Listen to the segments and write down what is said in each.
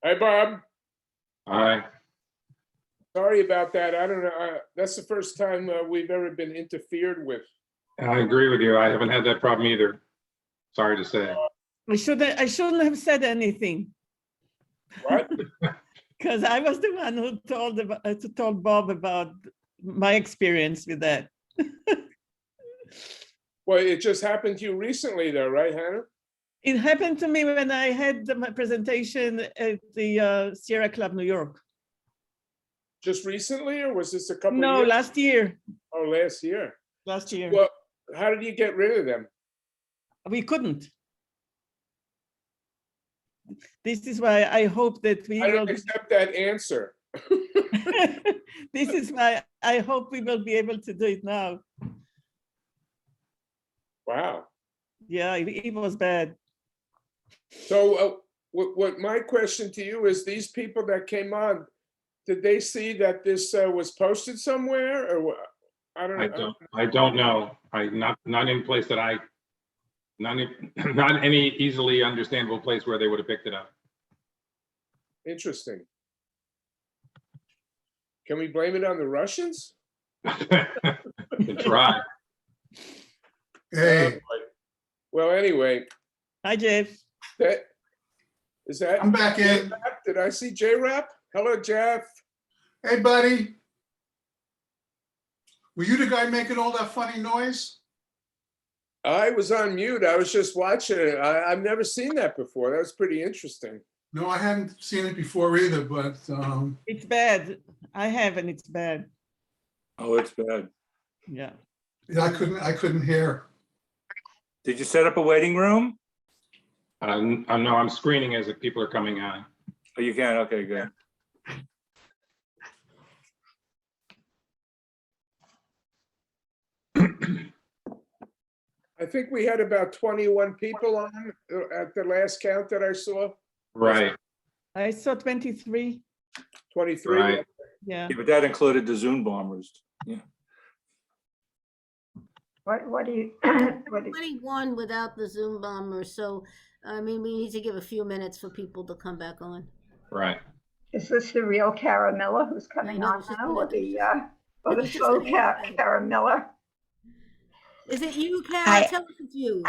Hi, Bob. Aye. Sorry about that. I don't know. That's the first time we've ever been interfered with. I agree with you. I haven't had that problem either. Sorry to say. I shouldn't have said anything What? because I was the one who told Bob about my experience with that. Well, it just happened to you recently, though, right, Hannah? It happened to me when I had my presentation at the Sierra Club, New York. Just recently, or was this a couple of No, years? last year. Oh, last year. Last year. Well, how did you get rid of them? We couldn't. This is why I hope that we I will. don't accept that answer. This is why I hope we will be able to do it now. Wow. Yeah, it was bad. So what my question to you is, these people that came on, did they see that this was posted somewhere, or what? I don't know. I don't know. Not in place that not any easily understandable place where they would have picked it up. Interesting. Can we blame it on the Russians? To try. Hey, Well, anyway, Hi, Jeff. is that? I'm back in. J-Rap? Did I see J-Rap? Hello, Jeff. Hey, buddy. Were you the guy making all that funny noise? I was on mute. I was just watching it. I've never seen that before. That was pretty interesting. No, I hadn't seen it before either, but It's bad. I have, and it's bad. Oh, it's bad. Yeah. yeah, I couldn't hear. Did you set up a waiting room? No, I'm screening as if people are coming on. Oh, you can, okay, good. I think we had about 21 people on at the last count that I saw. Right. I saw 23. 23. Right. Yeah. Yeah, but that included the Zoom bombers. Yeah. What do you, what do you, 21 without the Zoom bomber, so I mean, we need to give a few minutes for people to come back on. Right. is this the real Caramilla who's coming No, on it's just now, or the it's just slow an accent. Caramilla? Is it you, Kara? I- Tell us it's you.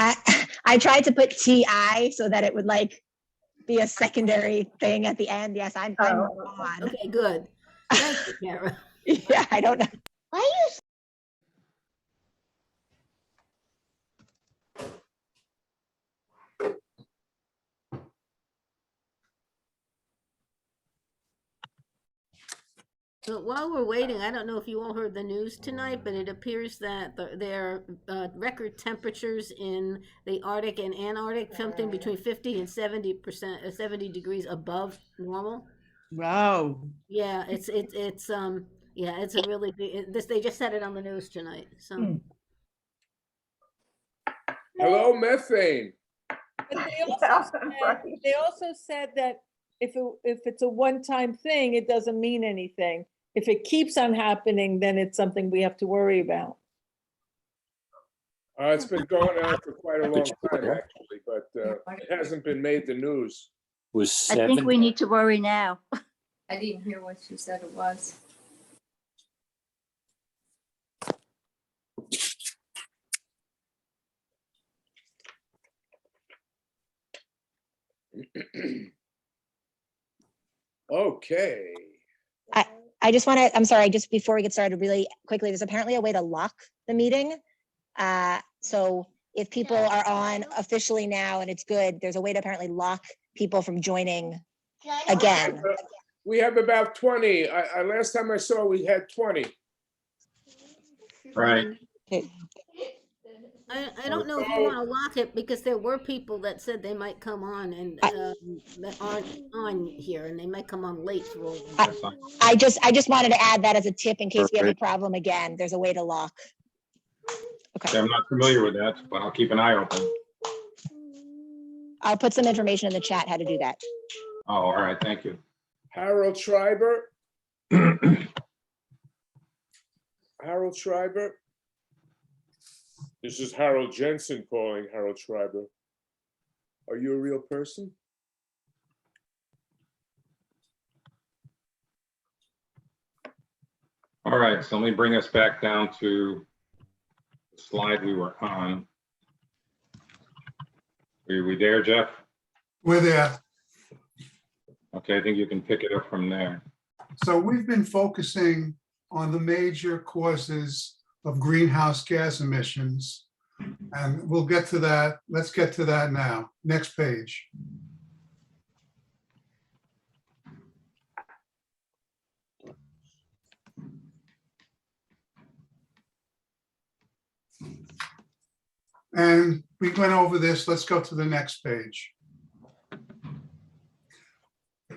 I tried to put TI so that it would like be a secondary thing at the end. Yes, I'm Oh. on. Okay, good. Thank you, Kara. Yeah, I don't know. Why are you So while we're waiting, I don't know if you all heard the news tonight, but it appears that their record temperatures in the Arctic and Antarctic, something between 50 and 70%, 70 degrees above normal. Wow. Yeah, it's yeah, it's a really big, they just said it on the news tonight. So Hello, methane. But they also said that if it's a one-time thing, it doesn't mean anything. If it keeps on happening, then it's something we have to worry about. It's been going on for quite a long time, actually, but it hasn't been made the news. Was I think we 7. need to worry now. I didn't hear what she said it was. Okay. I just want to, I'm sorry, just before we get started really quickly, there's apparently a way to lock the meeting. So if people are on officially now and it's good, there's a way to apparently lock people from joining again. We have about 20. Last time I saw, we had 20. Right. I don't know if you want to lock it because there were people that said they might come on and that aren't on here, and they might come on late. I just wanted to add that as a tip in case we have a problem again. There's a way to lock. Okay. I'm not familiar with that, but I'll keep an eye open. I'll put some information in the chat how to do that. Oh, all right. Thank you. Harold Schreiber. Harold Schreiber. This is Harold Jensen calling Harold Schreiber. Are you a real person? All right, so let me bring us back down to the slide we were on. Are we there, Jeff? We're there. Okay, I think you can pick it up from there. So we've been focusing on the major causes of greenhouse gas emissions. And we'll get to that. Let's get to that now. Next page. And we went over this. Let's go to the next page.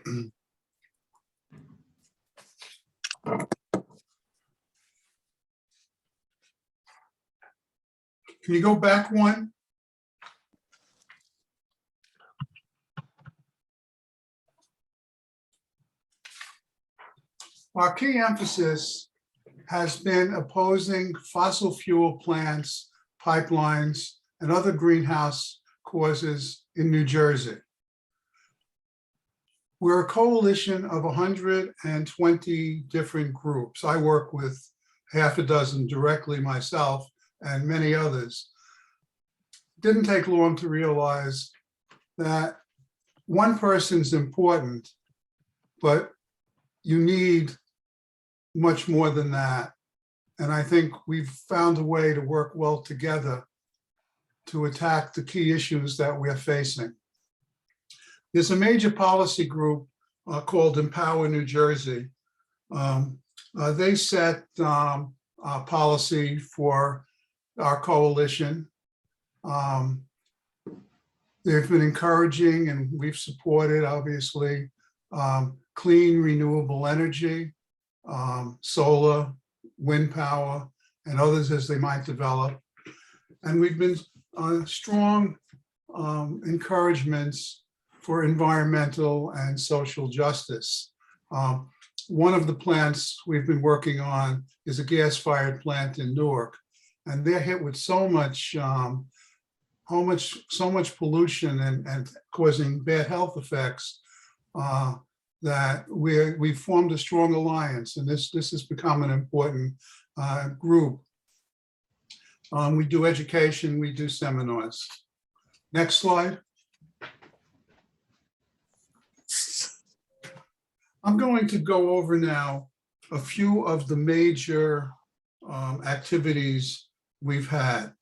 Can you go back one? Our key emphasis has been opposing fossil fuel plants, pipelines, and other greenhouse causes in New Jersey. We're a coalition of 120 different groups. I work with half a dozen directly myself and many others. Didn't take long to realize that one person's important, but you need much more than that. And I think we've found a way to work well together to attack the key issues that we're facing. There's a major policy group called Empower New Jersey. They set policy for our coalition. They've been encouraging, and we've supported, obviously, clean renewable energy, solar, wind power, and others as they might develop. And we've been strong encouragements for environmental and social justice. One of the plants we've been working on is a gas-fired plant in Newark, and they're hit with so much pollution and causing bad health effects that we've formed a strong alliance, and this has become an important group. We do education, we do seminars. Next slide. I'm going to go over now a few of the major activities we've had.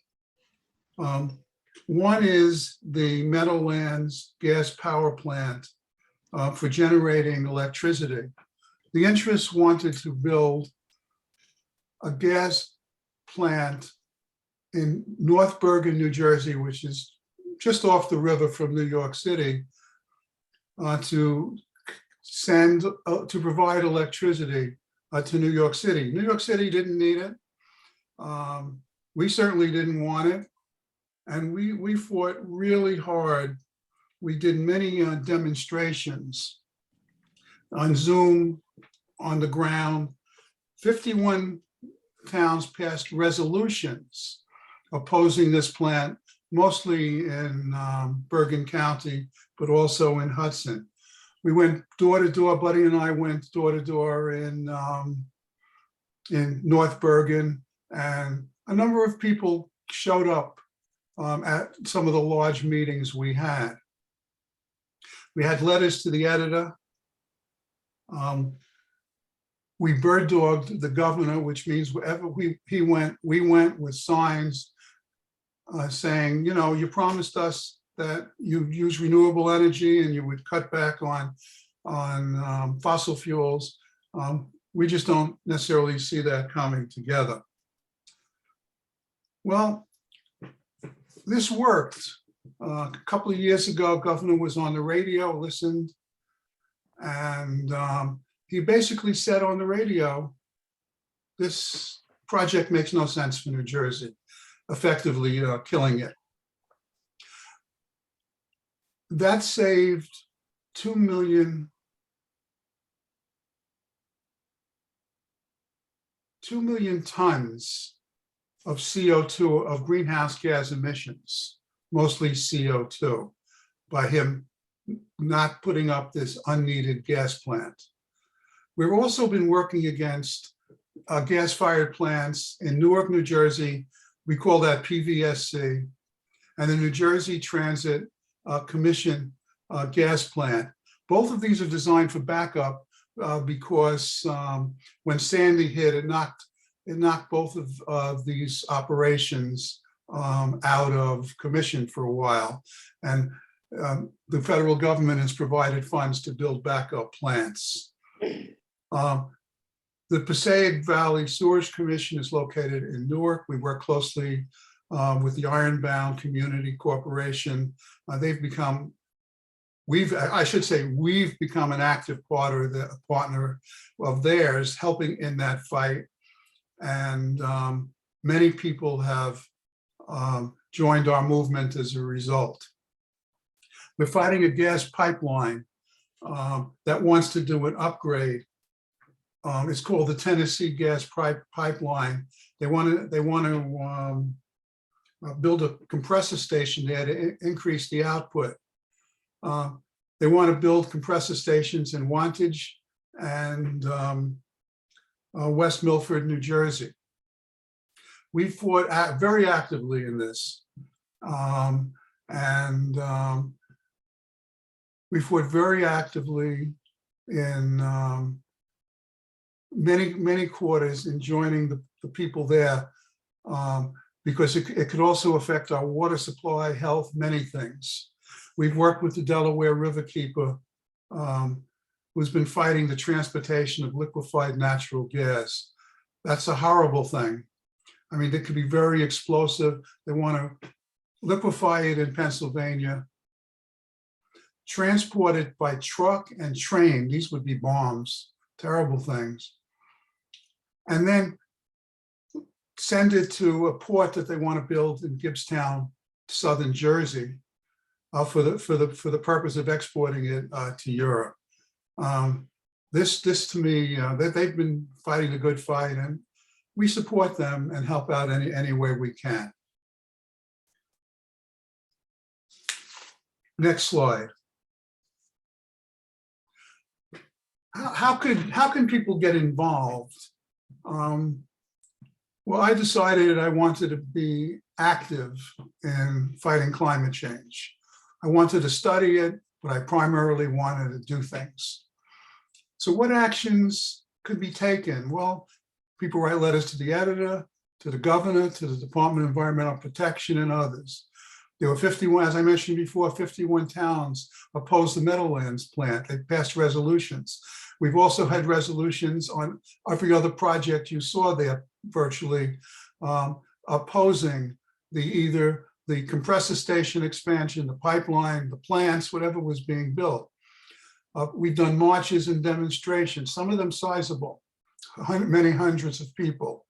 One is the Meadowlands gas power plant for generating electricity. The interests wanted to build a gas plant in North Bergen, New Jersey, which is just off the river from New York City, to provide electricity to New York City. New York City didn't need it. We certainly didn't want it. And we fought really hard. We did many demonstrations on Zoom, on the ground. 51 towns passed resolutions opposing this plant, mostly in Bergen County, but also in Hudson. We went door to door. Buddy and I went door to door in North Bergen, and a number of people showed up at some of the large meetings we had. We had letters to the editor. We bird dogged the governor, which means wherever he went, we went with signs saying, you know, you promised us that you use renewable energy and you would cut back on fossil fuels. We just don't necessarily see that coming together. Well, this worked. A couple of years ago, Governor was on the radio, listened, and he basically said on the radio, this project makes no sense for New Jersey, effectively killing it. That saved 2 million tons of CO2, of greenhouse gas emissions, mostly CO2, by him not putting up this unneeded gas plant. We've also been working against gas-fired plants in Newark, New Jersey. We call that PVSC. And the New Jersey Transit Commission gas plant. Both of these are designed for backup because when Sandy hit, it knocked both of these operations out of commission for a while. And the federal government has provided funds to build backup plants. The Passaic Valley Sewerage Commission is located in Newark. We work closely with the Ironbound Community Corporation. They've become, we've become an active partner of theirs, helping in that fight. And many people have joined our movement as a result. We're fighting a gas pipeline that wants to do an upgrade. It's called the Tennessee Gas Pipeline. They want to build a compressor station there to increase the output. They want to build compressor stations in Wantage and West Milford, New Jersey. We fought very actively in this. We fought very actively in many quarters in joining the people there because it could also affect our water supply, health, many things. We've worked with the Delaware Riverkeeper, who's been fighting the transportation of liquefied natural gas. That's a horrible thing. I mean, it could be very explosive. They want to liquefy it in Pennsylvania, transport it by truck and train. These would be bombs, terrible things. And then send it to a port that they want to build in Gibbstown, southern Jersey, for the purpose of exporting it to Europe. This to me, they've been fighting a good fight, and we support them and help out any way we can. Next slide. How can people get involved? Well, I decided I wanted to be active in fighting climate change. I wanted to study it, but I primarily wanted to do things. So what actions could be taken? Well, people write letters to the editor, to the governor, to the Department of Environmental Protection, and others. There were 51, as I mentioned before, 51 towns opposed the Meadowlands plant. They passed resolutions. We've also had resolutions on every other project you saw there, virtually, opposing either the compressor station expansion, the pipeline, the plants, whatever was being built. We've done marches and demonstrations, some of them sizable, many hundreds of people.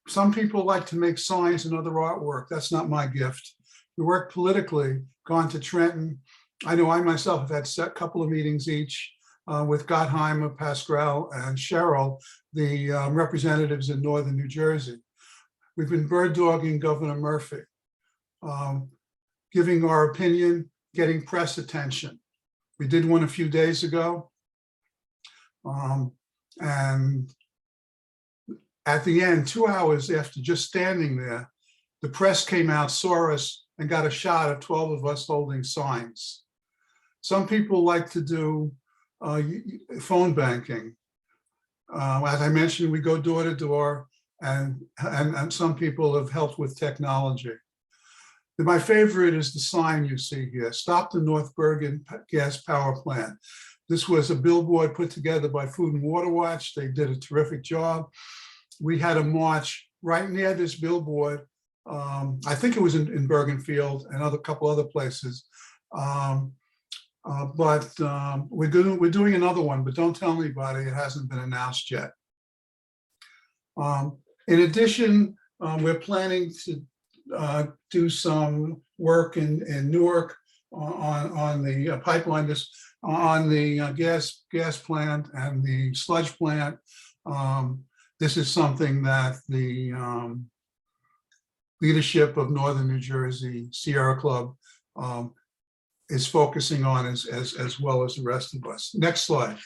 Some people like to make signs and other artwork. That's not my gift. We work politically, gone to Trenton. I know I myself have had a couple of meetings each with Gottheimer, Pascal, and Cheryl, the representatives in northern New Jersey. We've been bird dogging Governor Murphy, giving our opinion, getting press attention. We did one a few days ago. And at the end, 2 hours after just standing there, the press came out, saw us, and got a shot of 12 of us holding signs. Some people like to do phone banking. As I mentioned, we go door to door, and some people have helped with technology. My favorite is the sign you see here, Stop the North Bergen Gas Power Plant. This was a billboard put together by Food and Water Watch. They did a terrific job. We had a march right near this billboard. I think it was in Bergenfield and a couple other places. But we're doing another one, but don't tell anybody, it hasn't been announced yet. In addition, we're planning to do some work in Newark on the pipeline, on the gas plant and the sludge plant. This is something that the leadership of Northern New Jersey Sierra Club is focusing on as well as the rest of us. Next slide.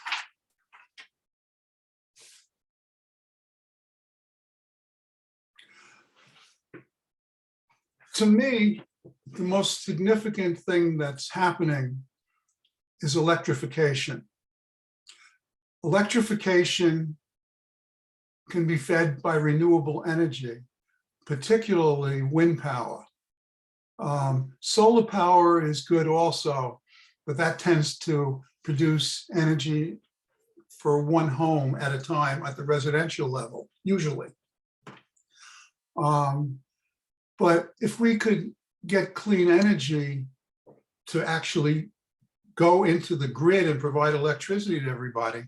To me, the most significant thing that's happening is electrification. Electrification can be fed by renewable energy, particularly wind power. Solar power is good also, but that tends to produce energy for one home at a time at the residential level, usually. But if we could get clean energy to actually go into the grid and provide electricity to everybody,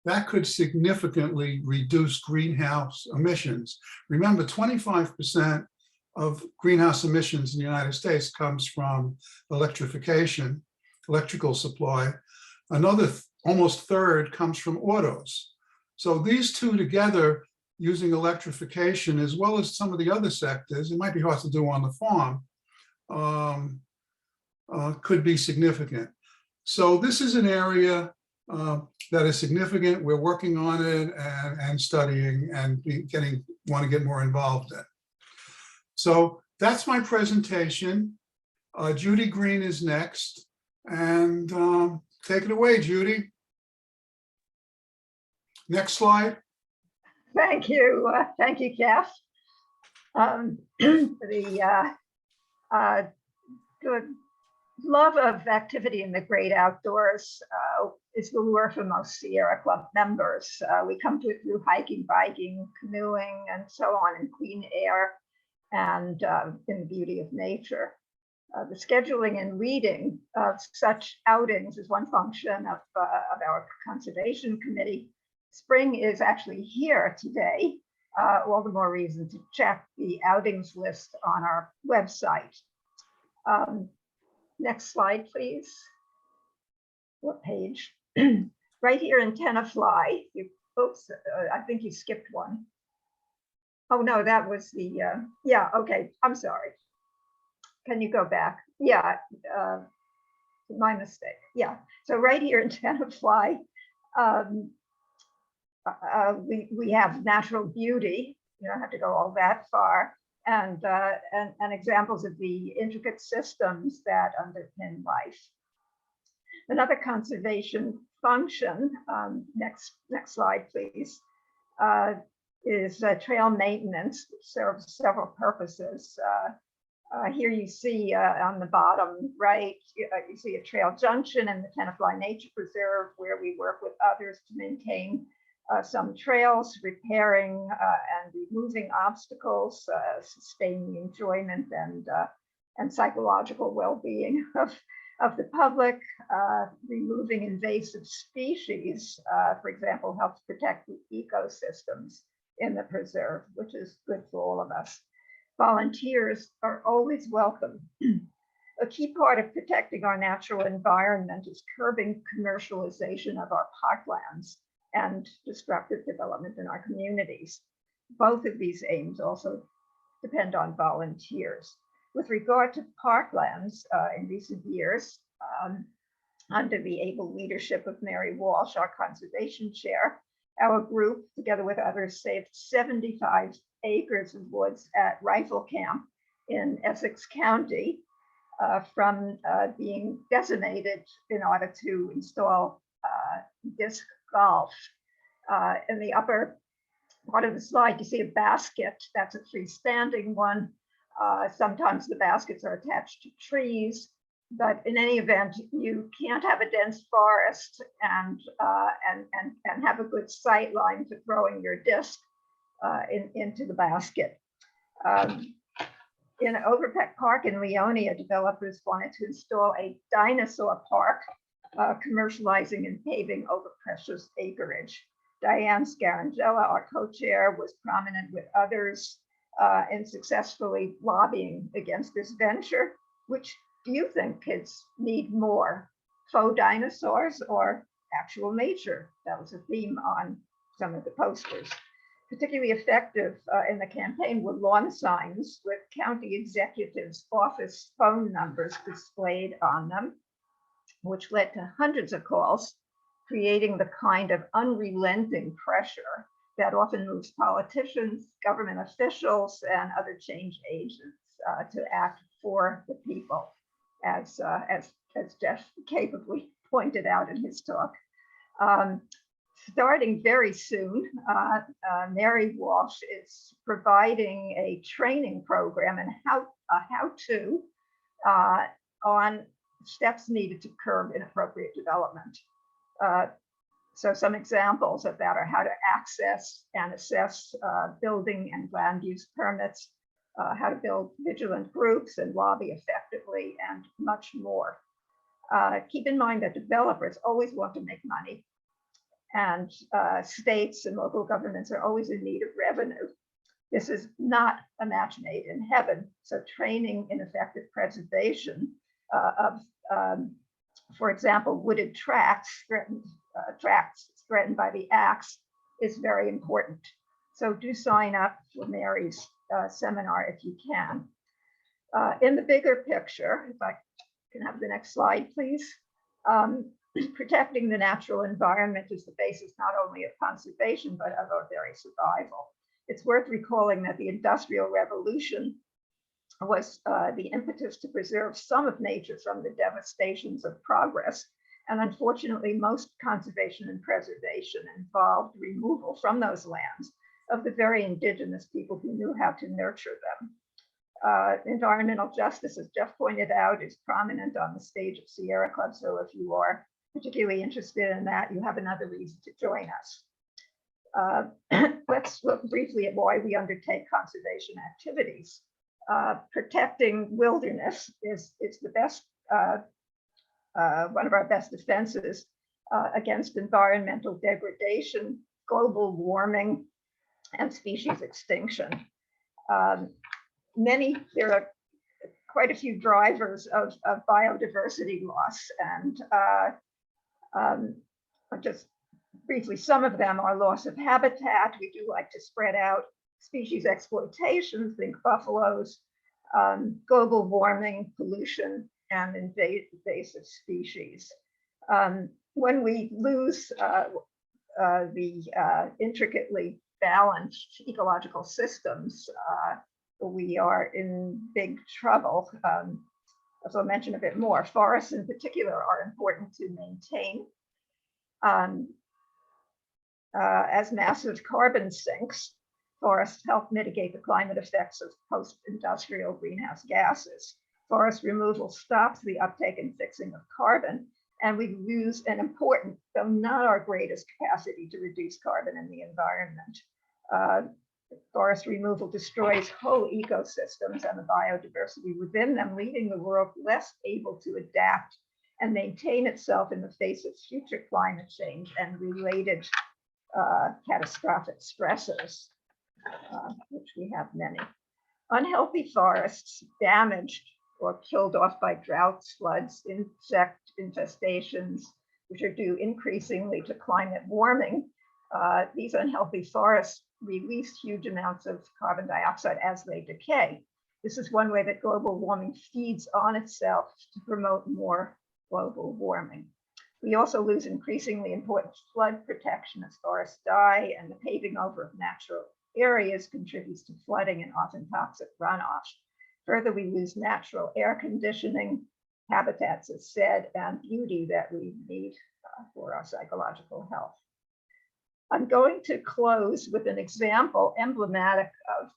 that could significantly reduce greenhouse emissions. Remember, 25% of greenhouse emissions in the United States comes from electrification, electrical supply. Another almost third comes from autos. So these two together, using electrification as well as some of the other sectors, it might be hard to do on the farm, could be significant. So this is an area that is significant. We're working on it and studying and want to get more involved in. So that's my presentation. Judy Green is next, and take it away, Judy. Next slide. Thank you, Jeff. Good love of activity in the great outdoors is the lure for most Sierra Club members. We come to it through hiking, biking, canoeing, and so on in clean air and in the beauty of nature. The scheduling and leading of such outings is one function of our conservation committee. Spring is actually here today. All the more reason to check the outings list on our website. Next slide, please. What page? Right here in Tenafly. Oops, I think you skipped one. Oh no, that was the, yeah, okay, I'm sorry. Can you go back? Yeah, my mistake. Yeah, so right here in Tenafly, we have natural beauty. You don't have to go all that far. And examples of the intricate systems that underpin life. Another conservation function, next slide, please, is trail maintenance, which serves several purposes. Here you see on the bottom right, you see a trail junction in the Tenafly Nature Preserve, where we work with others to maintain some trails, repairing and removing obstacles, sustaining the enjoyment and psychological well-being of the public. Removing invasive species, for example, helps protect the ecosystems in the preserve, which is good for all of us. Volunteers are always welcome. A key part of protecting our natural environment is curbing commercialization of our parklands and destructive development in our communities. Both of these aims also depend on volunteers. With regard to parklands, in recent years, under the able leadership of Mary Walsh, our conservation chair, our group, together with others, saved 75 acres of woods at Rifle Camp in Essex County from being decimated in order to install disc golf. In the upper part of the slide, you see a basket. That's a freestanding one. Sometimes the baskets are attached to trees, but in any event, you can't have a dense forest and have a good sight line for throwing your disc into the basket. In Overpeck Park in Leonia, developers wanted to install a dinosaur park, commercializing and paving over precious acreage. Diane Scarangella, our co-chair, was prominent with others in successfully lobbying against this venture. Which do you think kids need more, faux dinosaurs or actual nature? That was a theme on some of the posters. Particularly effective in the campaign were lawn signs with county executives' office phone numbers displayed on them, which led to hundreds of calls, creating the kind of unrelenting pressure that often moves politicians, government officials, and other change agents. to act for the people, as Jeff capably pointed out in his talk. Starting very soon, Mary Walsh is providing a training program and how-to on steps needed to curb inappropriate development. So some examples of that are how to access and assess building and land use permits, how to build vigilant groups and lobby effectively, and much more. Keep in mind that developers always want to make money, and states and local governments are always in need of revenue. This is not a match made in heaven. So training in effective preservation of, for example, wooded tracts threatened by the axe is very important. So do sign up for Mary's seminar if you can. In the bigger picture, if I can have the next slide, please. Protecting the natural environment is the basis not only of conservation, but of our very survival. It's worth recalling that the Industrial Revolution was the impetus to preserve some of nature from the devastations of progress. And unfortunately, most conservation and preservation involved removal from those lands of the very indigenous people who knew how to nurture them. Environmental justice, as Jeff pointed out, is prominent on the stage of Sierra Club. So if you are particularly interested in that, you have another reason to join us. Let's look briefly at why we undertake conservation activities. Protecting wilderness is the best, one of our best defenses against environmental degradation, global warming, and species extinction. There are quite a few drivers of biodiversity loss, and just briefly, some of them are loss of habitat. We do like to spread out species exploitation, think buffaloes, global warming, pollution, and invasive species. When we lose the intricately balanced ecological systems, we are in big trouble. As I'll mention a bit more, forests in particular are important to maintain. As massive carbon sinks, forests help mitigate the climate effects of post-industrial greenhouse gases. Forest removal stops the uptake and fixing of carbon, and we lose an important, though not our greatest, capacity to reduce carbon in the environment. Forest removal destroys whole ecosystems and the biodiversity within them, leaving the world less able to adapt and maintain itself in the face of future climate change and related catastrophic stressors, which we have many. Unhealthy forests damaged or killed off by droughts, floods, insect infestations, which are due increasingly to climate warming. These unhealthy forests release huge amounts of carbon dioxide as they decay. This is one way that global warming feeds on itself to promote more global warming. We also lose increasingly important flood protection as forests die, and the paving over of natural areas contributes to flooding and often toxic runoff. Further, we lose natural air conditioning, habitats, as said, and beauty that we need for our psychological health. I'm going to close with an example emblematic of,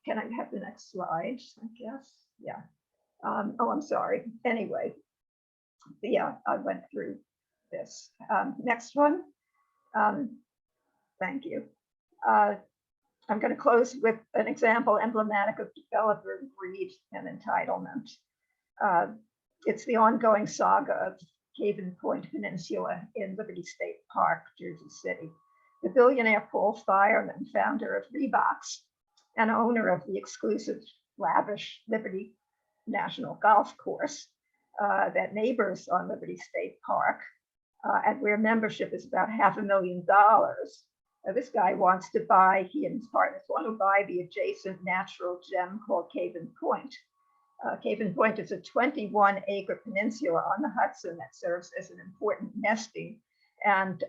can I have the next slide, I guess? Yeah. Oh, I'm sorry. Anyway, yeah, I went through this. Next one. Thank you. I'm going to close with an example emblematic of developer greed and entitlement. It's the ongoing saga of Haven Point Peninsula in Liberty State Park, Jersey City. The billionaire Paul Fireman, founder of Reeboks and owner of the exclusive, lavish Liberty National Golf Course that neighbors on Liberty State Park, and where membership is about $500,000. This guy wants to buy, he and his partners want to buy the adjacent natural gem called Haven Point. Haven Point is a 21-acre peninsula on the Hudson that serves as an important nesting and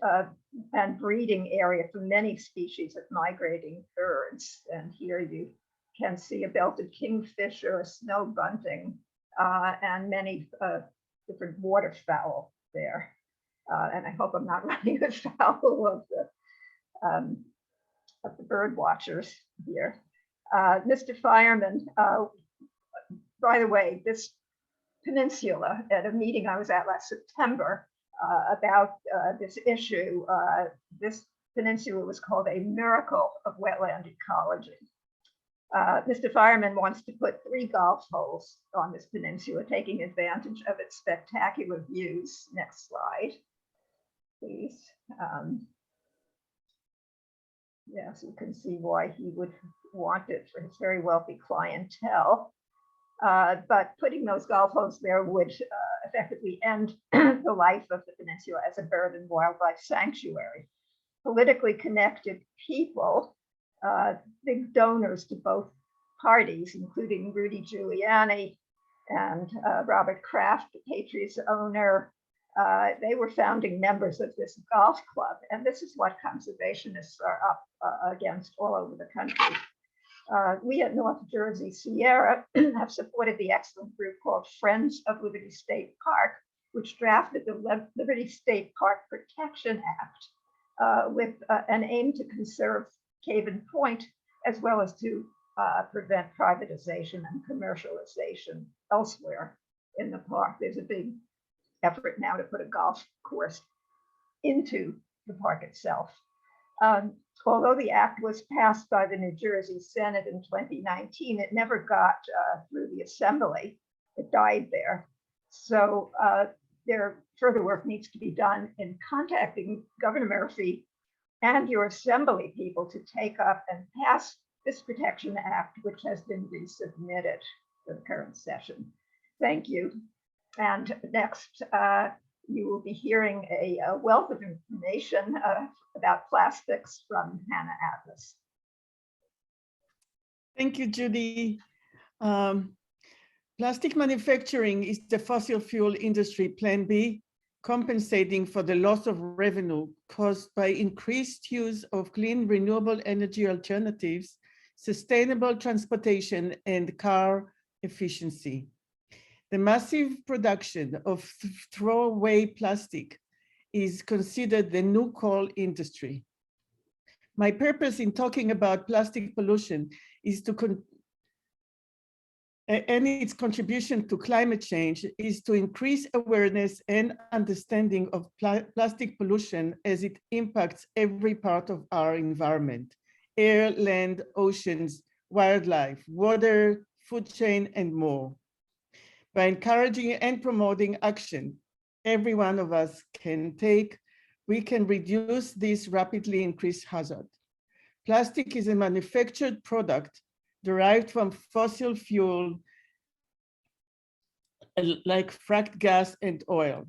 breeding area for many species of migrating birds. And here you can see a belted kingfisher, a snow bunting, and many different waterfowl there. And I hope I'm not running afoul of the bird watchers here. Mr. Fireman, by the way, this peninsula, at a meeting I was at last September about this issue, this peninsula was called a miracle of wetland ecology. Mr. Fireman wants to put 3 golf holes on this peninsula, taking advantage of its spectacular views. Next slide, please. Yes, you can see why he would want it for his very wealthy clientele. But putting those golf holes there would effectively end the life of the peninsula as a bird and wildlife sanctuary. Politically connected people, big donors to both parties, including Rudy Giuliani and Robert Kraft, the Patriots owner. They were founding members of this golf club, and this is what conservationists are up against all over the country. We at North Jersey Sierra have supported the excellent group called Friends of Liberty State Park, which drafted the Liberty State Park Protection Act with an aim to conserve Caven Point, as well as to prevent privatization and commercialization elsewhere in the park. There's a big effort now to put a golf course into the park itself. Although the act was passed by the New Jersey Senate in 2019, it never got through the Assembly. It died there. So further work needs to be done in contacting Governor Murphy and your Assembly people to take up and pass this Protection Act, which has been resubmitted for the current session. Thank you. And next, you will be hearing a wealth of information about plastics from Hannah Atlas. Thank you, Judy. Plastic manufacturing is the fossil fuel industry plan B, compensating for the loss of revenue caused by increased use of clean renewable energy alternatives, sustainable transportation, and car efficiency. The massive production of throwaway plastic is considered the new coal industry. My purpose in talking about plastic pollution is and its contribution to climate change is to increase awareness and understanding of plastic pollution as it impacts every part of our environment: air, land, oceans, wildlife, water, food chain, and more. By encouraging and promoting action every one of us can take, we can reduce this rapidly increased hazard. Plastic is a manufactured product derived from fossil fuel like fracked gas and oil.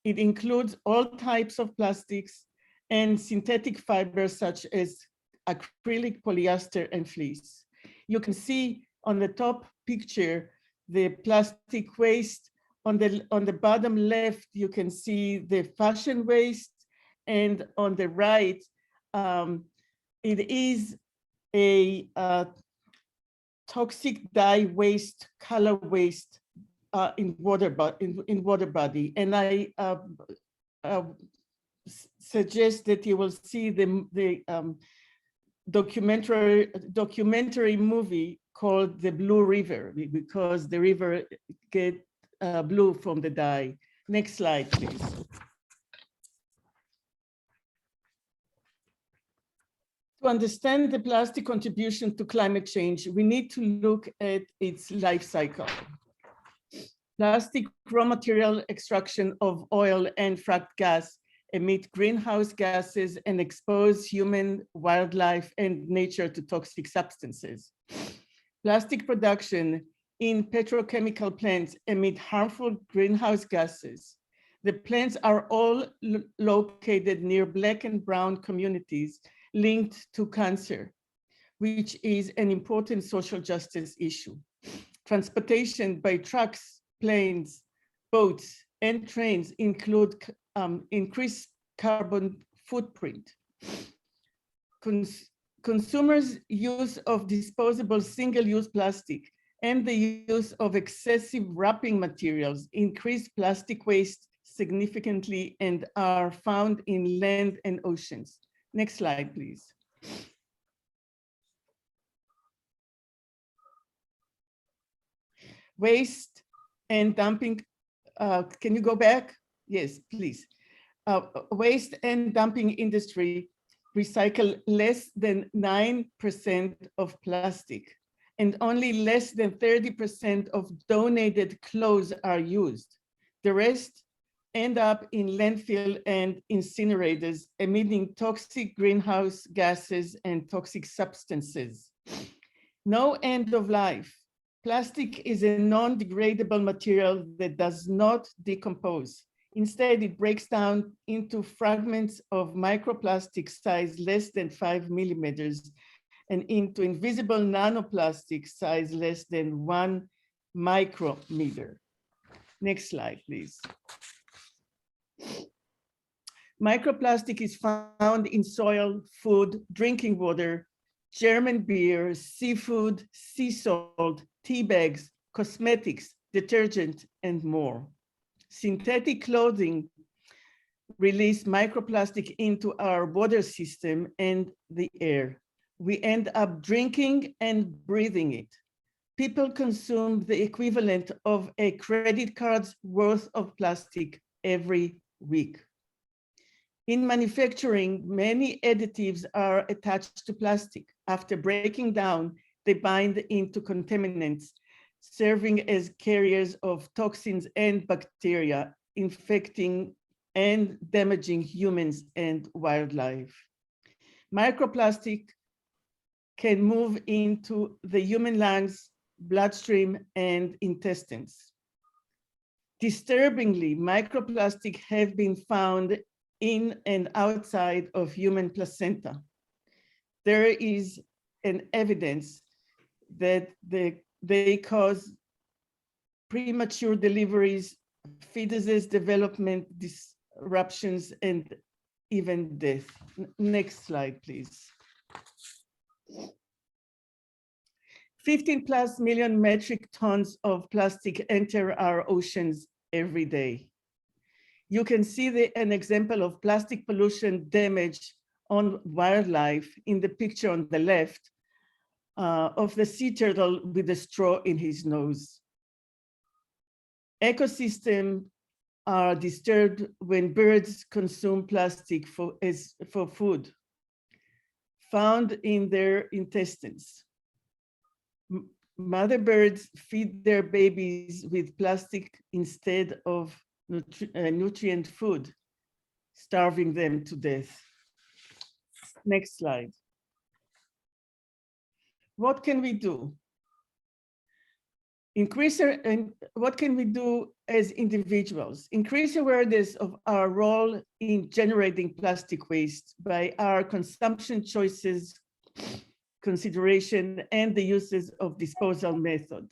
It includes all types of plastics and synthetic fibers such as acrylic, polyester, and fleece. You can see on the top picture the plastic waste. On the bottom left, you can see the fashion waste, and on the right, it is a toxic dye waste, color waste in water body. And I suggest that you will see the documentary movie called The Blue River, because the river gets blue from the dye. Next slide, please. To understand the plastic contribution to climate change, we need to look at its life cycle. Plastic raw material extraction of oil and fracked gas emit greenhouse gases and expose human, wildlife, and nature to toxic substances. Plastic production in petrochemical plants emit harmful greenhouse gases. The plants are all located near Black and brown communities linked to cancer, which is an important social justice issue. Transportation by trucks, planes, boats, and trains include increased carbon footprint. consumers' use of disposable single-use plastic and the use of excessive wrapping materials increase plastic waste significantly and are found in land and oceans. Next slide, please. Waste and dumping, can you go back? Yes, please. Waste and dumping industry recycle less than 9% of plastic, and only less than 30% of donated clothes are used. The rest end up in landfill and incinerators, emitting toxic greenhouse gases and toxic substances. No end of life. Plastic is a non-degradable material that does not decompose. Instead, it breaks down into fragments of microplastic size less than 5 millimeters and into invisible nanoplastic size less than 1 micrometer. Next slide, please. Microplastic is found in soil, food, drinking water, German beer, seafood, sea salt, tea bags, cosmetics, detergent, and more. Synthetic clothing release microplastic into our water system and the air. We end up drinking and breathing it. People consume the equivalent of a credit card's worth of plastic every week. In manufacturing, many additives are attached to plastic. After breaking down, they bind into contaminants, serving as carriers of toxins and bacteria, infecting and damaging humans and wildlife. Microplastic can move into the human lungs, bloodstream, and intestines. Disturbingly, microplastic have been found in and outside of human placenta. There is an evidence that they cause premature deliveries, fetuses development disruptions, and even death. Next slide, please. 15+ million metric tons of plastic enter our oceans every day. You can see an example of plastic pollution damage on wildlife in the picture on the left of the sea turtle with a straw in his nose. Ecosystems are disturbed when birds consume plastic for food, found in their intestines. Mother birds feed their babies with plastic instead of nutrient food, starving them to death. Next slide. What can we do? What can we do as individuals? Increase awareness of our role in generating plastic waste by our consumption choices, consideration, and the uses of disposal method.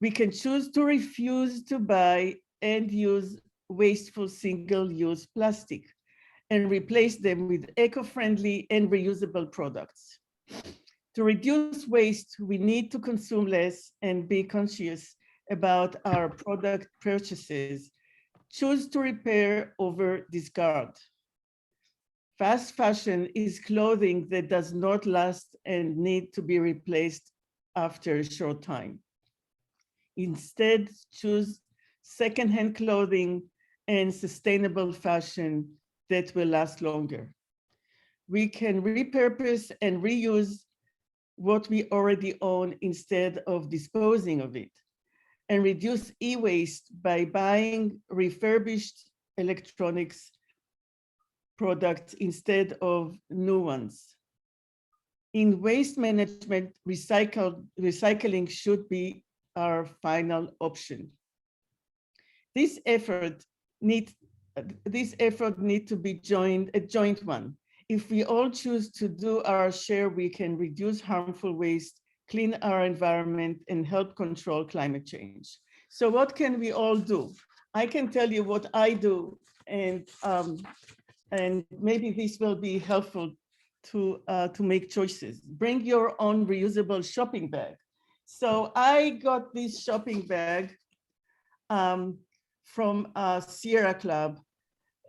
We can choose to refuse to buy and use wasteful single-use plastic and replace them with eco-friendly and reusable products. To reduce waste, we need to consume less and be conscious about our product purchases. Choose to repair over discard. Fast fashion is clothing that does not last and need to be replaced after a short time. Instead, choose secondhand clothing and sustainable fashion that will last longer. We can repurpose and reuse what we already own instead of disposing of it, and reduce e-waste by buying refurbished electronics products instead of new ones. In waste management, recycling should be our final option. This effort need to be a joint one. If we all choose to do our share, we can reduce harmful waste, clean our environment, and help control climate change. So what can we all do? I can tell you what I do, and maybe this will be helpful to make choices. Bring your own reusable shopping bag. So I got this shopping bag from Sierra Club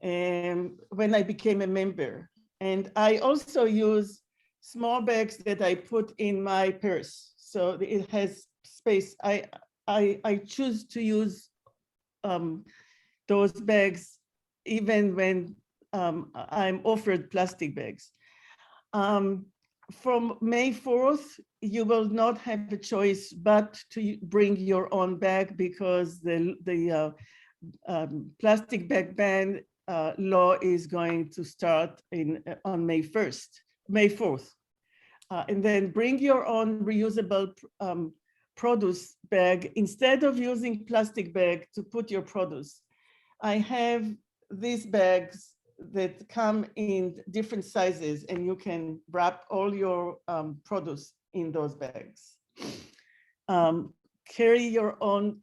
when I became a member. And I also use small bags that I put in my purse. So it has space. I choose to use those bags even when I'm offered plastic bags. From May 4th, you will not have a choice but to bring your own bag because the plastic bag ban law is going to start on May 4th. And then bring your own reusable produce bag instead of using plastic bag to put your produce. I have these bags that come in different sizes and you can wrap all your produce in those bags. Carry your own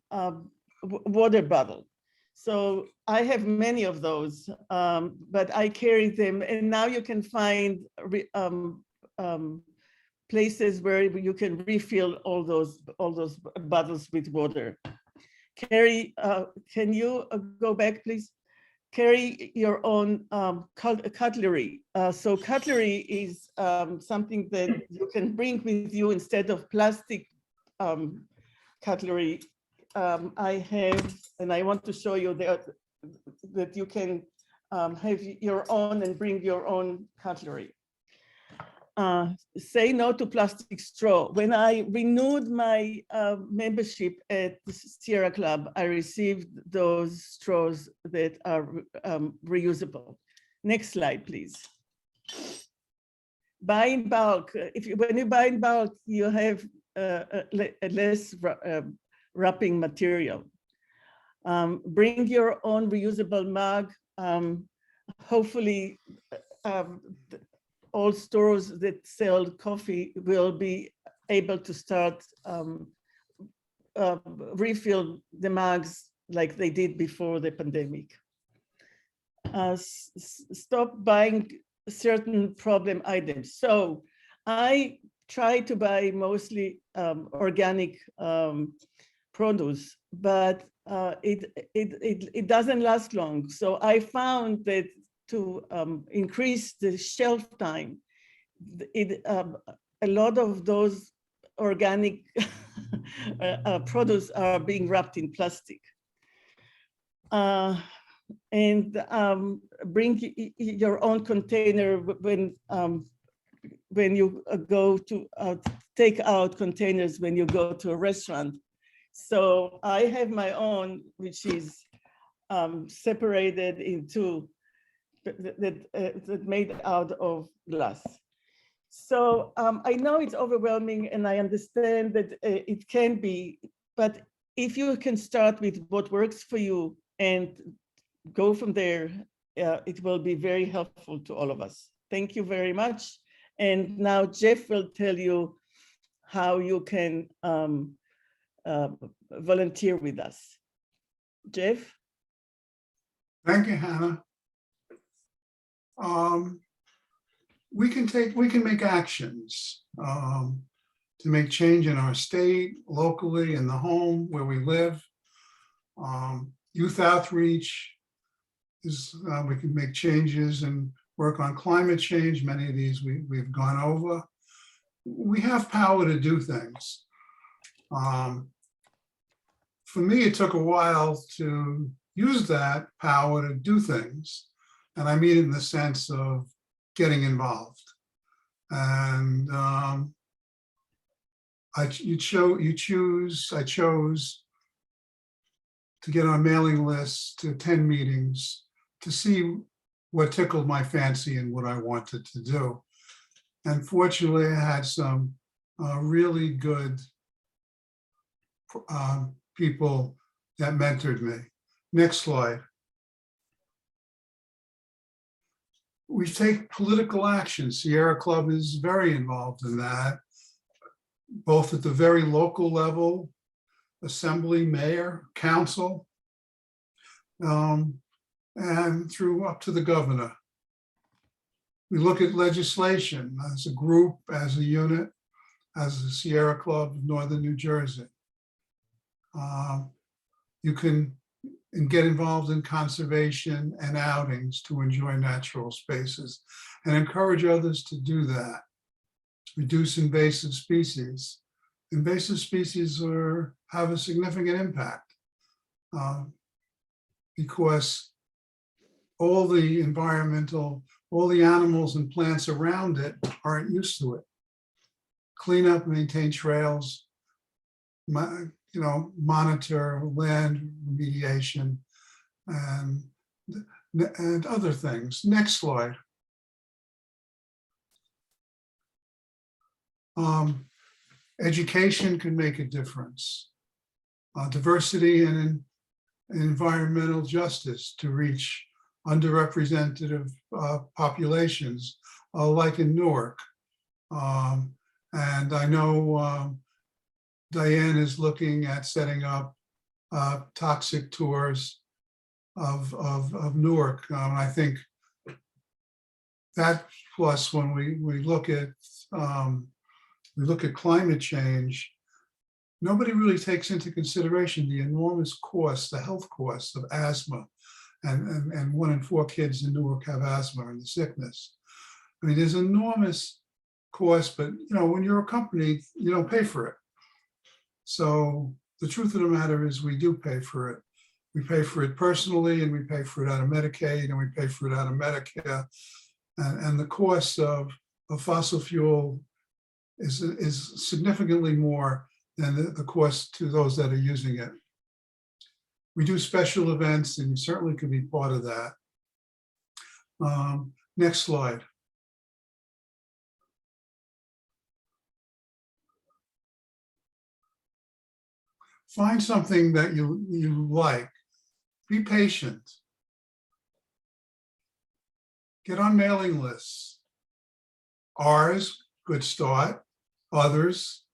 water bottle. So I have many of those, but I carry them, and now you can find places where you can refill all those bottles with water. Carry, can you go back, please? Carry your own cutlery. So cutlery is something that you can bring with you instead of plastic cutlery. I have, and I want to show you that you can have your own and bring your own cutlery. Say no to plastic straw. When I renewed my membership at the Sierra Club, I received those straws that are reusable. Next slide, please. Buy in bulk. When you buy in bulk, you have less wrapping material. Bring your own reusable mug. Hopefully, all stores that sell coffee will be able to start refill the mugs like they did before the pandemic. Stop buying certain problem items. So I try to buy mostly organic produce, but it doesn't last long. So I found that to increase the shelf time, a lot of those organic produce are being wrapped in plastic. And bring your own container when you go to take out containers when you go to a restaurant. So I have my own, which is separated into that made out of glass. So I know it's overwhelming and I understand that it can be, but if you can start with what works for you and go from there, it will be very helpful to all of us. Thank you very much. And now Jeff will tell you how you can volunteer with us. Jeff? Thank you, Hannah. We can make actions to make change in our state, locally, in the home where we live. Youth outreach is, we can make changes and work on climate change. Many of these we've gone over. We have power to do things. For me, it took a while to use that power to do things. And I mean in the sense of getting involved. And I chose to get on mailing lists, to attend meetings, to see what tickled my fancy and what I wanted to do. And fortunately, I had some really good people that mentored me. Next slide. We take political action. Sierra Club is very involved in that, both at the very local level, assembly, mayor, council, and through up to the governor. We look at legislation as a group, as a unit, as the Sierra Club of Northern New Jersey. You can get involved in conservation and outings to enjoy natural spaces and encourage others to do that. Reduce invasive species. Invasive species have a significant impact because all the animals and plants around it aren't used to it. Clean up, maintain trails, monitor land remediation and other things. Next slide. Education can make a difference. Diversity and environmental justice to reach underrepresented populations like in Newark. And I know Diane is looking at setting up toxic tours of Newark. I think that plus when we look at climate change, nobody really takes into consideration the enormous cost, the health costs of asthma. And 1 in 4 kids in Newark have asthma and the sickness. I mean, there's enormous cost, but when you're a company, you don't pay for it. So the truth of the matter is we do pay for it. We pay for it personally, and we pay for it out of Medicaid, and we pay for it out of Medicare. And the cost of fossil fuel is significantly more than the cost to those that are using it. We do special events, and you certainly could be part of that. Next slide. Find something that you like. Be patient. Get on mailing lists. Ours, good start. Others,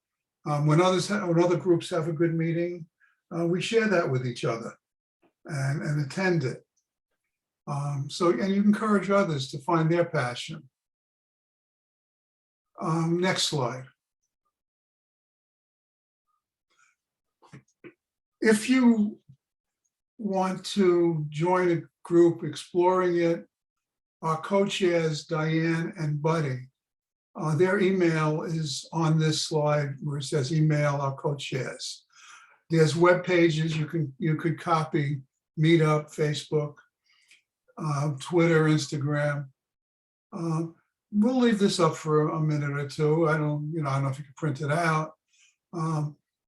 when other groups have a good meeting, we share that with each other and attend it. And you encourage others to find their passion. Next slide. If you want to join a group exploring it, our co-chairs, Diane and Buddy, their email is on this slide where it says email our co-chairs. There's web pages you could copy, Meetup, Facebook, Twitter, Instagram. We'll leave this up for a minute or two. I don't know if you can print it out,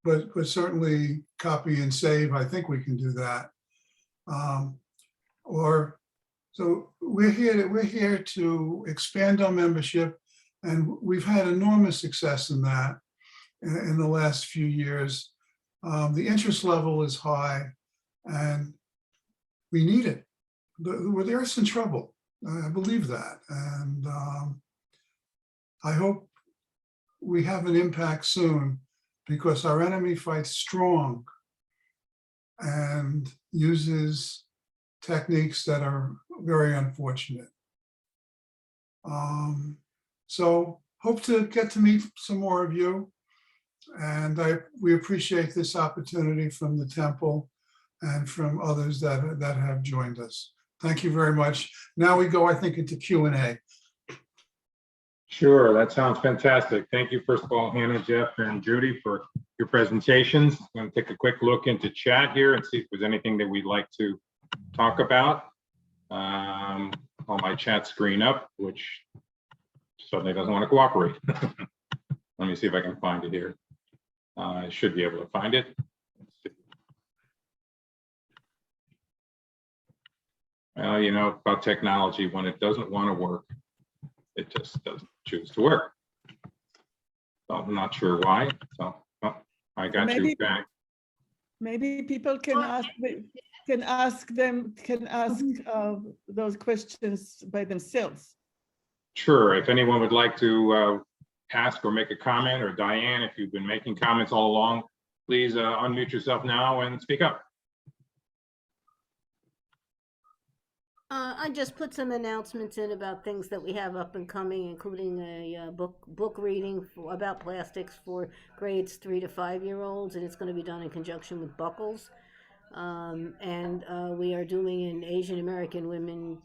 but certainly copy and save. I think we can do that. So we're here to expand our membership, and we've had enormous success in that in the last few years. The interest level is high, and we need it. The Earth's in trouble. I believe that, and I hope we have an impact soon, because our enemy fights strong and uses techniques that are very unfortunate. So hope to get to meet some more of you. And we appreciate this opportunity from the temple and from others that have joined us. Thank you very much. Now we go, I think, into Q&A. Sure, that sounds fantastic. Thank you, first of all, Hannah, Jeff, and Judy, for your presentations. I'm going to take a quick look into chat here and see if there's anything that we'd like to talk about. On my chat screen up, which suddenly doesn't want to cooperate. Let me see if I can find it here. I should be able to find it. Let's see. Well, about technology, when it doesn't want to work, it just doesn't choose to work. So I'm not sure why. So I got you back. Maybe people can ask those questions by themselves. Sure. If anyone would like to ask or make a comment, or Diane, if you've been making comments all along, please unmute yourself now and speak up. I just put some announcements in about things that we have up and coming, including a book reading about plastics for grades 3 to 5-year-olds, and it's going to be done in conjunction with Buckles. And we are doing an Asian American women.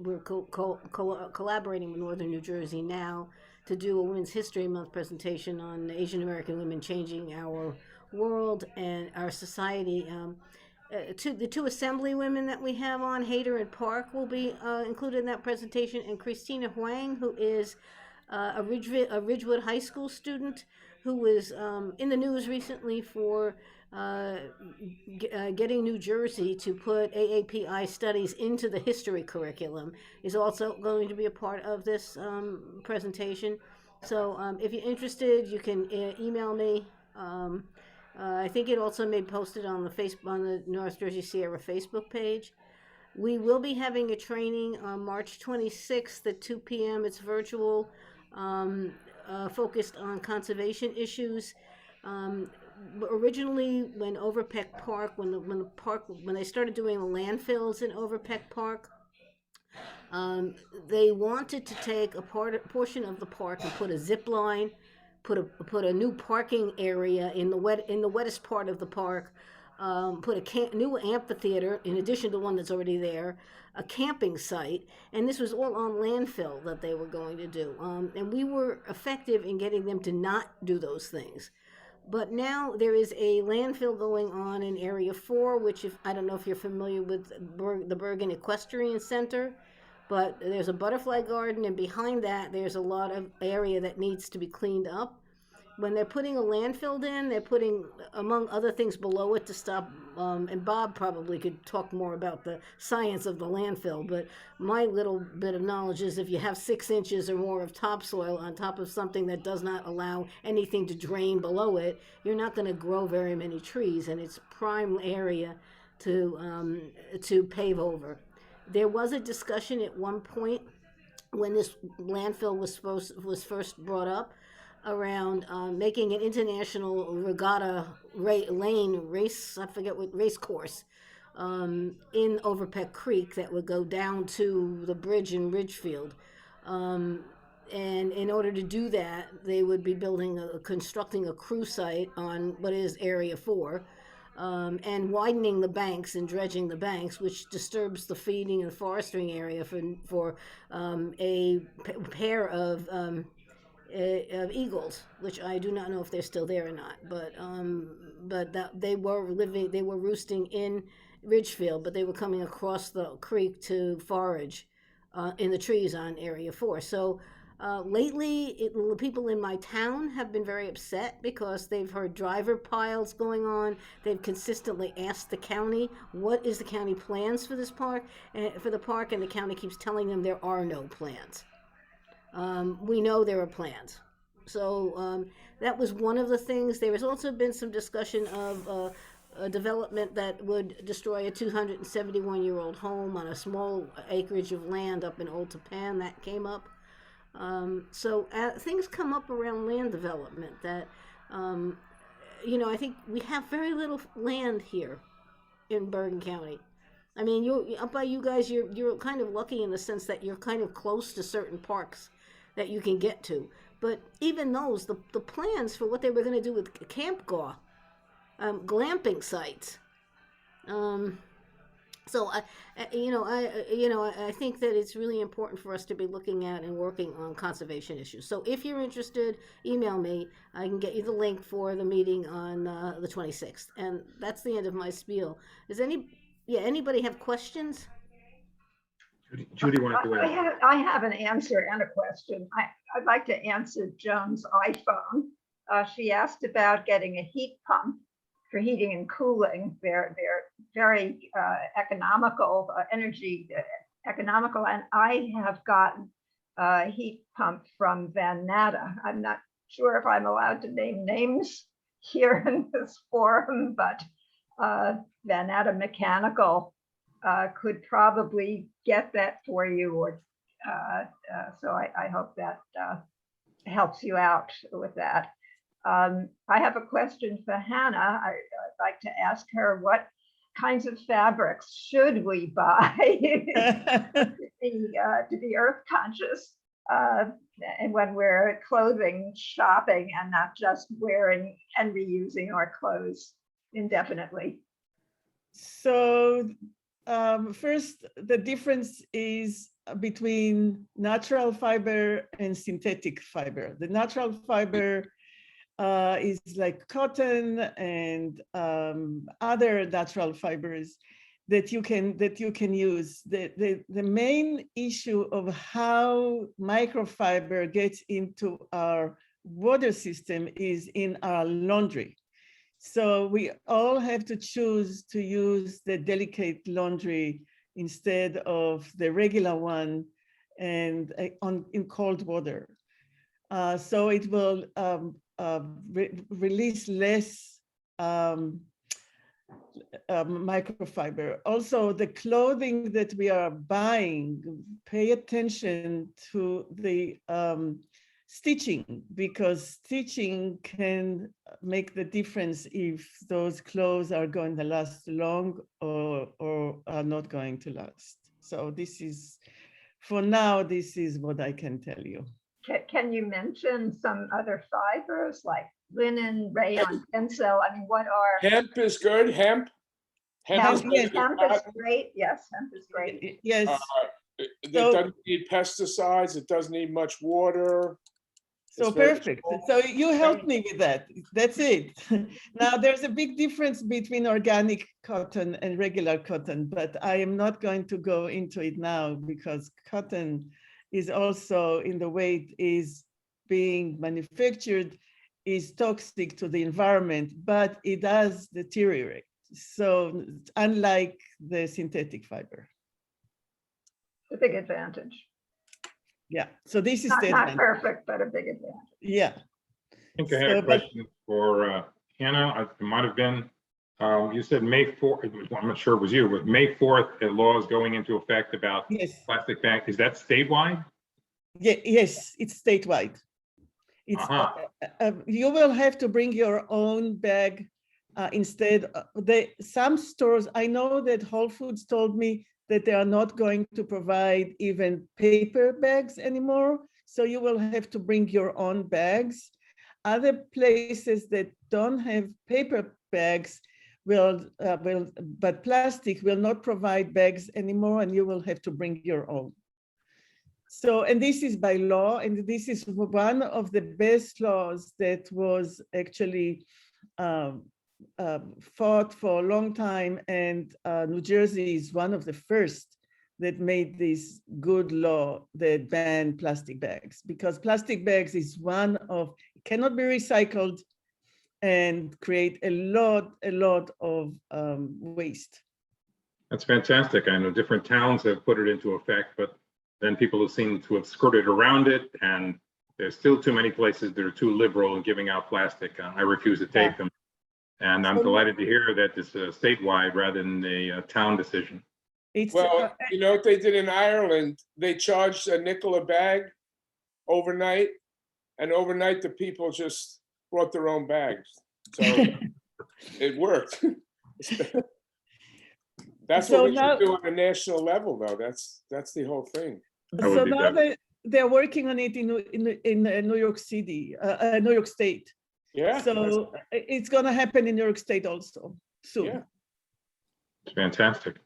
We're collaborating with Northern New Jersey now to do a Women's History Month presentation on Asian American women changing our world and our society. The two assembly women that we have on, Hayter and Park, will be included in that presentation, and Christina Huang, who is a Ridgewood High School student who was in the news recently for getting New Jersey to put AAPI studies into the history curriculum, is also going to be a part of this presentation. So if you're interested, you can email me. I think it also made posted on the North Jersey Sierra Facebook page. We will be having a training on March 26th at 2 p.m. It's virtual, focused on conservation issues. Originally, when Overpeck Park, when they started doing the landfills in Overpeck Park, they wanted to take a portion of the park and put a zip line, put a new parking area in the wettest part of the park, put a new amphitheater in addition to one that's already there, a camping site, and this was all on landfill that they were going to do. And we were effective in getting them to not do those things. But now there is a landfill going on in Area 4, which I don't know if you're familiar with the Bergen Equestrian Center, but there's a butterfly garden, and behind that there's a lot of area that needs to be cleaned up. When they're putting a landfill in, they're putting, among other things below it to stop, and Bob probably could talk more about the science of the landfill, but my little bit of knowledge is if you have 6 inches or more of topsoil on top of something that does not allow anything to drain below it, you're not going to grow very many trees, and it's prime area to pave over. There was a discussion at one point when this landfill was first brought up around making an international regatta race, I forget what race course, in Overpeck Creek that would go down to the bridge in Ridgefield. And in order to do that, they would be constructing a crew site on what is Area 4, and widening the banks and dredging the banks, which disturbs the feeding and forestering area for a pair of eagles, which I do not know if they're still there or not, but that they were roosting in Ridgefield, but they were coming across the creek to forage in the trees on Area 4. So lately, people in my town have been very upset because they've heard driver piles going on. They've consistently asked the county, what is the county plans for this park, and the county keeps telling them there are no plans. We know there are plans. So that was one of the things. There has also been some discussion of a development that would destroy a 271-year-old home on a small acreage of land up in Old Tapan. That came up. So things come up around land development that, I think we have very little land here in Bergen County. I mean, up by you guys, you're kind of lucky in the sense that you're kind of close to certain parks that you can get to. But even those, the plans for what they were going to do with Camp Gaw, glamping sites. So I think that it's really important for us to be looking at and working on conservation issues. So if you're interested, email me. I can get you the link for the meeting on the 26th. And that's the end of my spiel. Does anybody have questions? Judy wanted to add. I have an answer and a question. I'd like to answer Joan's iPhone. She asked about getting a heat pump for heating and cooling. They're very economical, energy economical, and I have gotten a heat pump from Van Natta. I'm not sure if I'm allowed to name names here in this forum, but Van Natta Mechanical could probably get that for you, or so I hope that helps you out with that. I have a question for Hannah. I'd like to ask her kinds of fabrics should we buy to be earth conscious, and when we're clothing shopping and not just wearing and reusing our clothes indefinitely? So first, the difference is between natural fiber and synthetic fiber. The natural fiber is like cotton and other natural fibers that you can use. The main issue of how microfiber gets into our water system is in our laundry. So we all have to choose to use the delicate laundry instead of the regular one, and in cold water. So it will release less microfiber. Also, the clothing that we are buying, pay attention to the stitching, because stitching can make the difference if those clothes are going to last long or are not going to last. So this is, for now, this is what I can tell you. Can you mention some other fibers like linen, rayon, tencel? I mean, what are? Hemp is good, hemp. Hemp, is good. hemp is great. Yes, hemp is great. Yes. It So- doesn't need pesticides, it doesn't need much water. So It's very perfect. small. So you helped me with that. That's it. Now there's a big difference between organic cotton and regular cotton, but I am not going to go into it now because cotton is also, in the way it is being manufactured, is toxic to the environment, but it does deteriorate. So unlike the synthetic fiber. A big advantage. Yeah, so this is Not, the not advantage. perfect, but a big advantage. Yeah. I think I had a So, but- question for Hannah. It might have been, you said May 4th, I'm not sure it was you, but May 4th, the law is going into effect about Yes. plastic bag. Is that statewide? Yeah, yes, it's statewide. It's you will have to bring your own bag instead. Some stores, I know that Whole Foods told me that they are not going to provide even paper bags anymore. So you will have to bring your own bags. Other places that don't have paper bags but plastic will not provide bags anymore, and you will have to bring your own. So, and this is by law, and this is one of the best laws that was actually fought for a long time, and New Jersey is one of the first that made this good law that banned plastic bags, because plastic bags is one of, cannot be recycled and create a lot of waste. That's fantastic. I know different towns have put it into effect, but then people have seemed to have skirted around it, and there's still too many places that are too liberal in giving out plastic. I refuse to take them. And I'm delighted to hear that it's statewide rather than a town decision. It's, Well, you know what they did in Ireland? They charged a nickel a bag overnight, and overnight the people just brought their own bags. So it worked. That's So what we now- should do on a national level, though. That's the whole thing. That would so be now better. they're working on it in New York City, New York State. Yeah. So it's going to happen in New York State also soon. Yeah. It's fantastic.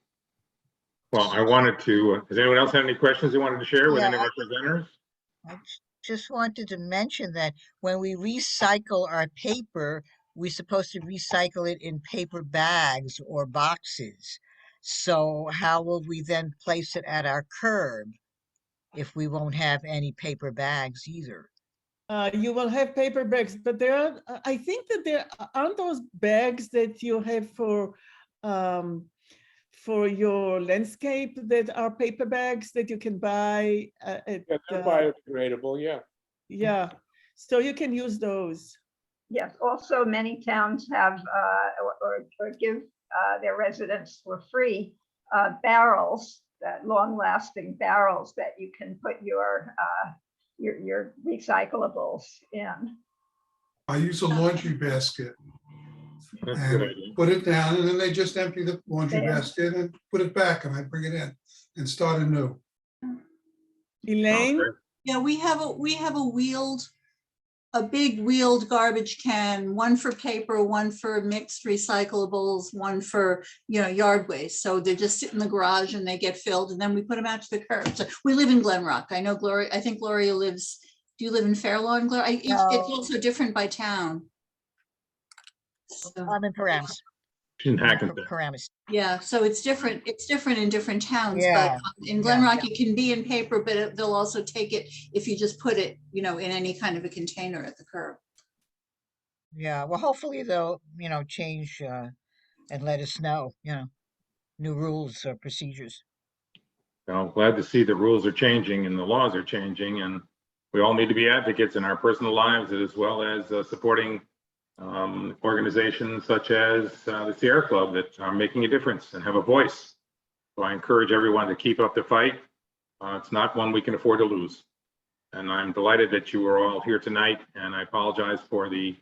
Well, I wanted to, does anyone else have any questions they wanted to share with any of Yeah, our presenters? I just wanted to mention that when we recycle our paper, we're supposed to recycle it in paper bags or boxes. So how will we then place it at our curb if we won't have any paper bags either? You will have paper bags, but there are, I think that there aren't those bags that you have for your landscape that are paper bags that you can buy at, Yeah, they're biodegradable, yeah. yeah, so you can use those. Yes, also many towns have or give their residents for free barrels, that long-lasting barrels that you can put your recyclables in. I use a laundry basket. That's a good and idea. put it down, and then they just empty the laundry Yeah. basket and put it back, and I bring it in and start anew. Elaine? Okay. Yeah, we have a big wheeled garbage can, one for paper, one for mixed recyclables, one for, yard waste. So they just sit in the garage and they get filled, and then we put them out to the curb. So we live in Glen Rock. I know Gloria, I think Gloria lives, do you live in Fair Lawn, Gloria? It's No. also different by town. So, I'm in Paramus. She's in Hackensack. Paramus. yeah, so it's different in different towns, Yeah, but in Glen yeah. Rock, it can be in paper, but they'll also take it if you just put it, in any kind of a container at the curb. Yeah, well, hopefully they'll, change and let us know, new rules or procedures. Well, glad to see the rules are changing and the laws are changing, and we all need to be advocates in our personal lives as well as supporting organizations such as the Sierra Club that are making a difference and have a voice. So I encourage everyone to keep up the fight. It's not one we can afford to lose. And I'm delighted that you are all here tonight, and I apologize for the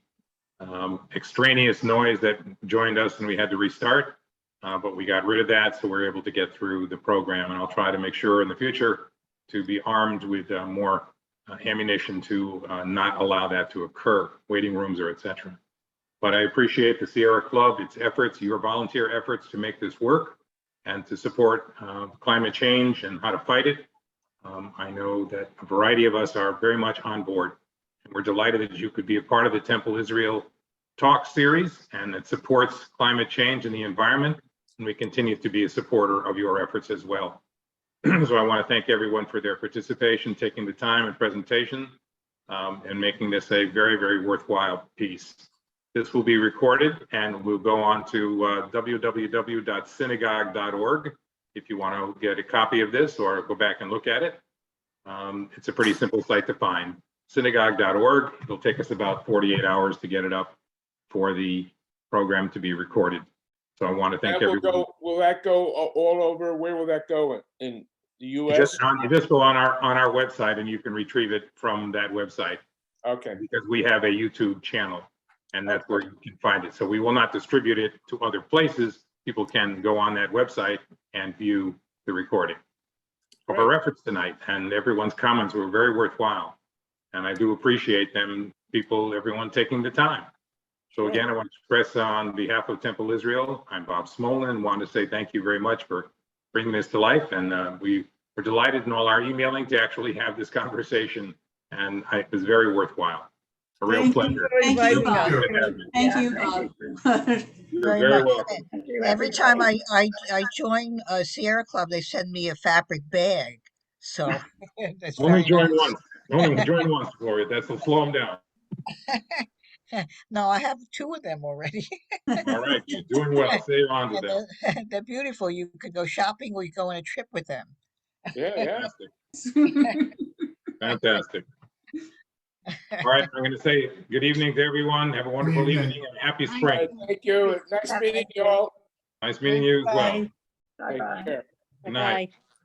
extraneous noise that joined us and we had to restart, but we got rid of that, so we're able to get through the program. And I'll try to make sure in the future to be armed with more ammunition to not allow that to occur, waiting rooms or etc. But I appreciate the Sierra Club, its efforts, your volunteer efforts to make this work and to support climate change and how to fight it. I know that a variety of us are very much on board. And we're delighted that you could be a part of the Temple Israel Talk series, and it supports climate change and the environment. And we continue to be a supporter of your efforts as well. So I want to thank everyone for their participation, taking the time and presentation, and making this a very, very worthwhile piece. This will be recorded and will go on to www.synagogue.org if you want to get a copy of this or go back and look at it. It's a pretty simple site to find, synagogue.org. It'll take us about 48 hours to get it up for the program to be recorded. So I want to thank everyone. Will that go all over? Where will that go in the You US? just go on our website and you can retrieve it from that website, Okay, because we have a YouTube channel and that's where you can find it. So we will not distribute it to other places. People can go on that website and view the recording of our efforts tonight, and everyone's comments were very worthwhile. And I do appreciate them, everyone taking the time. So again, I want to express on behalf of Temple Israel, I'm Bob Smolin, and want to say thank you very much for bringing this to life. And we were delighted in all our emailing to actually have this conversation, and it was very worthwhile. A real pleasure. Thank you, Bob. Thank you, Bob. You're Very very much. welcome. Thank you, Every time everybody. I join a Sierra Club, they send me a fabric bag. So that's Only very join nice. once. Only join once, Gloria. That's to slow them down. No, I have 2 of them already. All right, you're doing well. Stay on to And them. they're beautiful. You could go shopping or you go on a trip with them. yeah. Fantastic. Fantastic. All right, I'm going to say good evening to everyone. Have a wonderful Good evening. evening and happy All spring. right, thank you. Nice meeting you all. Nice meeting you as well. Bye. Take Bye-bye. care. Good night. Bye.